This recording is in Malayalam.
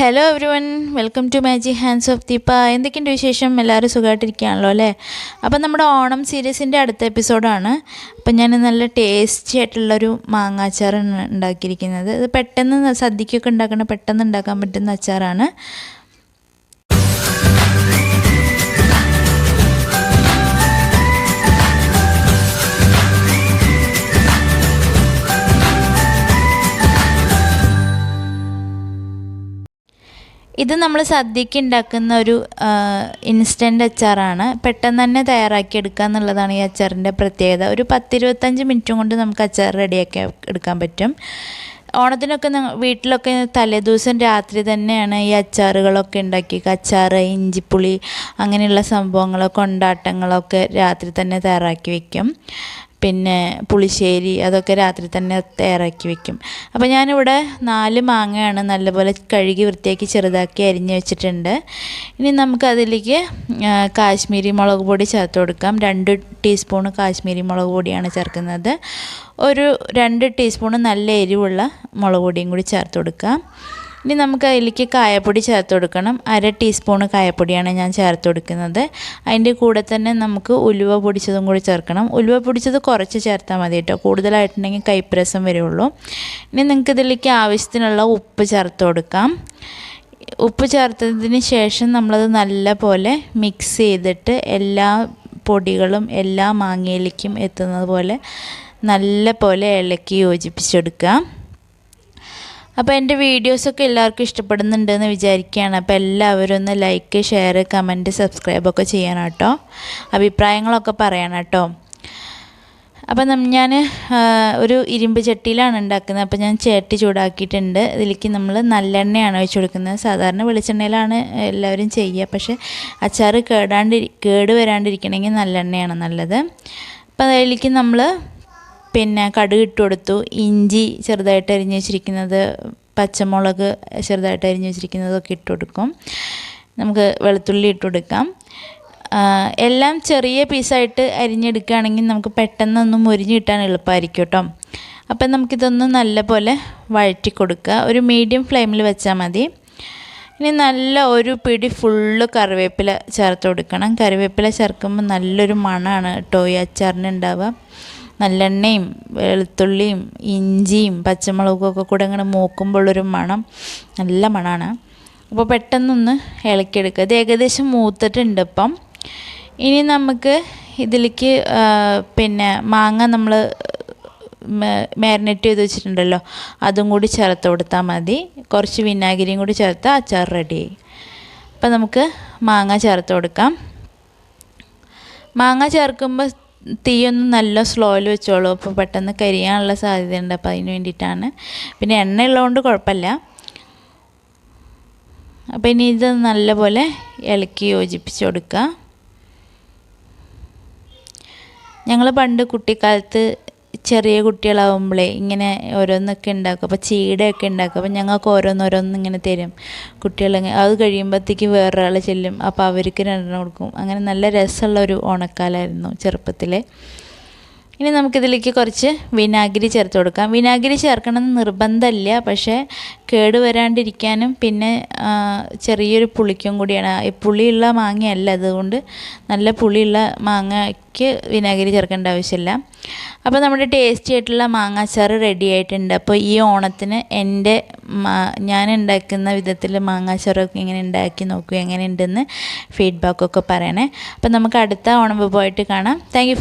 Hello everyone, welcome to magic hands of Deepa. എന്തൊക്കെയുണ്ട് വിശേഷം? എല്ലാവരും സുഖമായിട്ടിരിക്കുകയാണല്ലോ അല്ലേ? അപ്പം നമ്മുടെ ഓണം സീരീസിൻ്റെ അടുത്ത എപ്പിസോഡാണ്. അപ്പം ഞാൻ നല്ല ടേസ്റ്റി ആയിട്ടുള്ളൊരു മാങ്ങാച്ചാറാണ് ഉണ്ടാക്കിയിരിക്കുന്നത്. ഇത് പെട്ടെന്ന് സദ്യക്കൊക്കെ ഉണ്ടാക്കുന്ന പെട്ടെന്ന് ഉണ്ടാക്കാൻ പറ്റുന്ന അച്ചാറാണ്. ഇത് നമ്മൾ സദ്യക്ക് ഉണ്ടാക്കുന്ന ഒരു ഇൻസ്റ്റൻറ്റ് അച്ചാറാണ്. പെട്ടെന്ന് തന്നെ തയ്യാറാക്കി എടുക്കുക എന്നുള്ളതാണ് ഈ അച്ചാറിൻ്റെ പ്രത്യേകത. ഒരു 10-25 മിനിറ്റും കൊണ്ട് നമുക്ക് അച്ചാർ റെഡിയാക്കി എടുക്കാൻ പറ്റും. ഓണത്തിനൊക്കെ വീട്ടിലൊക്കെ തലേദിവസം രാത്രി തന്നെയാണ് ഈ അച്ചാറുകളൊക്കെ ഉണ്ടാക്കി, അച്ചാർ, ഇഞ്ചിപ്പുളി അങ്ങനെയുള്ള സംഭവങ്ങളൊക്കെ കൊണ്ടാട്ടങ്ങളൊക്കെ രാത്രി തന്നെ തയ്യാറാക്കി വയ്ക്കും. പിന്നെ പുളിശ്ശേരി അതൊക്കെ രാത്രി തന്നെ തയ്യാറാക്കി വയ്ക്കും. അപ്പോൾ ഞാനിവിടെ 4 മാങ്ങയാണ് നല്ലപോലെ കഴുകി വൃത്തിയാക്കി ചെറുതാക്കി അരിഞ്ഞ് വെച്ചിട്ടുണ്ട്. ഇനി നമുക്കതിലേക്ക് കാശ്മീരി മുളക് പൊടി ചേർത്ത് കൊടുക്കാം. 2 ടീസ്പൂണ് കാശ്മീരി മുളക് പൊടിയാണ് ചേർക്കുന്നത്. ഒരു 2 ടീസ്പൂണ് നല്ല എരിവുള്ള മുളക് പൊടിയും കൂടി ചേർത്ത് കൊടുക്കാം. ഇനി നമുക്ക് അതിലേക്ക് കായപ്പൊടി ചേർത്ത് കൊടുക്കണം. 1/2 ടീസ്പൂണ് കായപ്പൊടിയാണ് ഞാൻ ചേർത്ത് കൊടുക്കുന്നത്. അതിൻ്റെ കൂടെ തന്നെ നമുക്ക് ഉലുവ പൊടിച്ചതും കൂടി ചേർക്കണം. ഉലുവ പൊടിച്ചത് കുറച്ച് ചേർത്താൽ മതി കേട്ടോ, കൂടുതലായിട്ടുണ്ടെങ്കിൽ കയ്പ്പ് വരുള്ളൂ. ഇനി നിങ്ങൾക്ക് ഇതിലേക്ക് ആവശ്യത്തിനുള്ള ഉപ്പ് ചേർത്ത് കൊടുക്കാം. ഉപ്പ് ചേർത്തതിന് ശേഷം നമ്മളത് നല്ല പോലെ മിക്സ് ചെയ്തിട്ട് എല്ലാ പൊടികളും എല്ലാ മാങ്ങയിലേക്കും എത്തുന്നത് പോലെ നല്ല പോലെ ഇളക്കി യോജിപ്പിച്ചെടുക്കുക. അപ്പോൾ എൻ്റെ വീഡിയോസൊക്കെ എല്ലാവർക്കും ഇഷ്ടപ്പെടുന്നുണ്ടെന്ന് വിചാരിക്കുകയാണ്. അപ്പോൾ എല്ലാവരും ഒന്ന് ലൈക്ക്, ഷെയർ, കമൻറ്റ്, സബ്സ്ക്രൈബൊക്കെ ചെയ്യണം കേട്ടോ. അഭിപ്രായങ്ങളൊക്കെ പറയണം കേട്ടോ. അപ്പം ഞാൻ ഒരു ഇരുമ്പ് ചട്ടിയിലാണ് ഉണ്ടാക്കുന്നത്. അപ്പോൾ ഞാൻ ചട്ടി ചൂടാക്കിയിട്ടുണ്ട്. ഇതിലേക്ക് നമ്മൾ നല്ലെണ്ണയാണ് ഒഴിച്ച് കൊടുക്കുന്നത്. സാധാരണ വെളിച്ചെണ്ണയിലാണ് എല്ലാവരും ചെയ്യുക, പക്ഷേ അച്ചാർ കേട് വരാണ്ടിരിക്കണമെങ്കിൽ നല്ലെണ്ണയാണ് നല്ലത്. അപ്പോൾ അതിലേക്ക് നമ്മൾ കടുക് ഇട്ട് കൊടുത്തു, ഇഞ്ചി ചെറുതായിട്ട് അരിഞ്ഞ് വെച്ചിരിക്കുന്നത്, പച്ചമുളക് ചെറുതായിട്ട് അരിഞ്ഞ് വെച്ചിരിക്കുന്നതൊക്കെ ഇട്ട് കൊടുക്കും. നമുക്ക് വെളുത്തുള്ളി ഇട്ട് കൊടുക്കാം. എല്ലാം ചെറിയ പീസായിട്ട് അരിഞ്ഞെടുക്കുകയാണെങ്കിൽ നമുക്ക് പെട്ടെന്നൊന്ന് മുരിഞ്ഞ് കിട്ടാൻ എളുപ്പമായിരിക്കും കേട്ടോ. അപ്പം നമുക്കിതൊന്ന് നല്ലപോലെ വഴറ്റി കൊടുക്കുക. ഒരു മീഡിയം ഫ്ലെയിമിൽ വെച്ചാൽ മതി. ഇനി നല്ല ഒരു പിടി ഫുള്ള് കറിവേപ്പില ചേർത്ത് കൊടുക്കണം. കറിവേപ്പില ചേർക്കുമ്പോൾ നല്ലൊരു മണമാണ് കേട്ടോ ഈ അച്ചാറിന് ഉണ്ടാവുക. നല്ലെണ്ണയും വെളുത്തുള്ളിയും ഇഞ്ചിയും പച്ചമുളകും ഒക്കെ കൂടെ ഇങ്ങനെ മൂക്കുമ്പോഴുള്ളൊരു മണം, നല്ല മണമാണ്. അപ്പോൾ പെട്ടെന്നൊന്ന് ഇളക്കിയെടുക്കുക. ഇത് ഏകദേശം മൂത്തിട്ടുണ്ട് ഇപ്പം. ഇനി നമുക്ക് ഇതിലേക്ക് മാങ്ങ നമ്മൾ മാരിനേറ്റ് ചെയ്ത് വെച്ചിട്ടുണ്ടല്ലോ, അതും കൂടി ചേർത്ത് കൊടുത്താൽ മതി. കുറച്ച് വിനാഗിരിയും കൂടി ചേർത്താൽ അച്ചാർ റെഡിയായി. അപ്പോൾ നമുക്ക് മാങ്ങ ചേർത്ത് കൊടുക്കാം. മാങ്ങ ചേർക്കുമ്പോൾ തീയൊന്ന് നല്ല സ്ലോയിൽ വെച്ചോളൂ. അപ്പോൾ പെട്ടെന്ന് കരിയാനുള്ള സാധ്യതയുണ്ട്. അപ്പോൾ അതിന് വേണ്ടിയിട്ടാണ്. പിന്നെ എണ്ണ ഉള്ളതുകൊണ്ട് കുഴപ്പമില്ല. അപ്പോൾ ഇനി ഇത് നല്ലപോലെ ഇളക്കി യോജിപ്പിച്ച് കൊടുക്കുക. ഞങ്ങൾ പണ്ട് കുട്ടിക്കാലത്ത് ചെറിയ കുട്ടികളാവുമ്പോഴേ ഇങ്ങനെ ഓരോന്നൊക്കെ ഉണ്ടാക്കും. അപ്പോൾ ചീടയൊക്കെ ഉണ്ടാക്കും. അപ്പോൾ ഞങ്ങൾക്ക് ഓരോന്നോരോന്ന് ഇങ്ങനെ തരും കുട്ടികൾ. അത് കഴിയുമ്പോഴത്തേക്ക് വേറൊരാൾ ചെല്ലും, അപ്പോൾ അവർക്ക് 2 കൊടുക്കും. അങ്ങനെ നല്ല രസമുള്ളൊരു ഓണക്കാലമായിരുന്നു ചെറുപ്പത്തിൽ. ഇനി നമുക്കിതിലേക്ക് കുറച്ച് വിനാഗിരി ചേർത്ത് കൊടുക്കാം. വിനാഗിരി ചേർക്കണമെന്ന് നിർബന്ധമില്ല, പക്ഷേ കേട് വരാണ്ടിരിക്കാനും പിന്നെ ചെറിയൊരു പുളിക്കും കൂടിയാണ്. ഈ പുളിയുള്ള മാങ്ങയല്ല, അതുകൊണ്ട് നല്ല പുളിയുള്ള മാങ്ങയ്ക്ക് വിനാഗിരി ചേർക്കേണ്ട ആവശ്യമില്ല. അപ്പോൾ നമ്മുടെ ടേസ്റ്റി ആയിട്ടുള്ള മാങ്ങാച്ചാർ റെഡി ആയിട്ടുണ്ട്. അപ്പോൾ ഈ ഓണത്തിന് ഞാൻ ഉണ്ടാക്കുന്ന വിധത്തിൽ മാങ്ങാച്ചാറൊക്കെ ഇങ്ങനെ ഉണ്ടാക്കി നോക്കൂ, എങ്ങനെയുണ്ടെന്ന് ഫീഡ്ബാക്കൊക്കെ പറയണേ. അപ്പോൾ നമുക്ക് അടുത്ത ഓണം വിഭവമായിട്ട് കാണാം. Thank you.